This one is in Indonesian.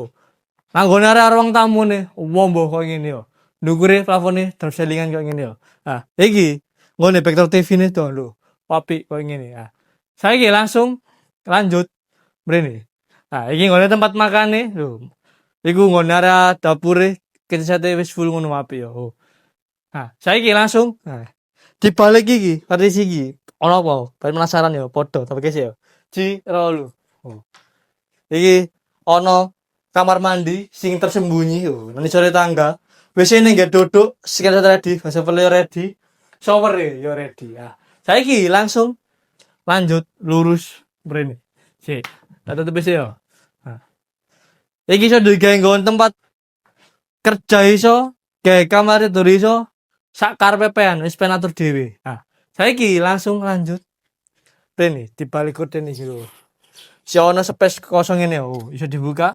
Oh. Nanggone arek ruang tamune, wombo kok ngene yo. Ndukure plafone drop ceilingan kok ngene yo. Ah, iki nggone backdrop TV-ne to lho. Apik kok ngene. Ah. Saiki langsung lanjut mrene. Nah, iki nggone tempat makane lho. Iku nggone area dapure kecete wis full ngono apik yo. Oh. Nah, saiki langsung dibalik iki, partisi iki. Ono apa? Pengen penasaran yo, padha tapi kese yo. Jiro. Oh. Iki ono kamar mandi sing tersembunyi yo, nang sore tangga. WC-ne nggak duduk, sekitar ready, wastafel ready, shower yo ready. Ah, saiki langsung lanjut lurus mrene. Sik, tak tutup WC yo. Nah, iki iso digawe nggon tempat kerja iso, gawe kamar tidur iso, sak karepe-pean wis penatur dhewe. Nah, saiki langsung lanjut mrene, dibalik korden iki lho. Si ono space kosong ngene, oh, iso dibuka.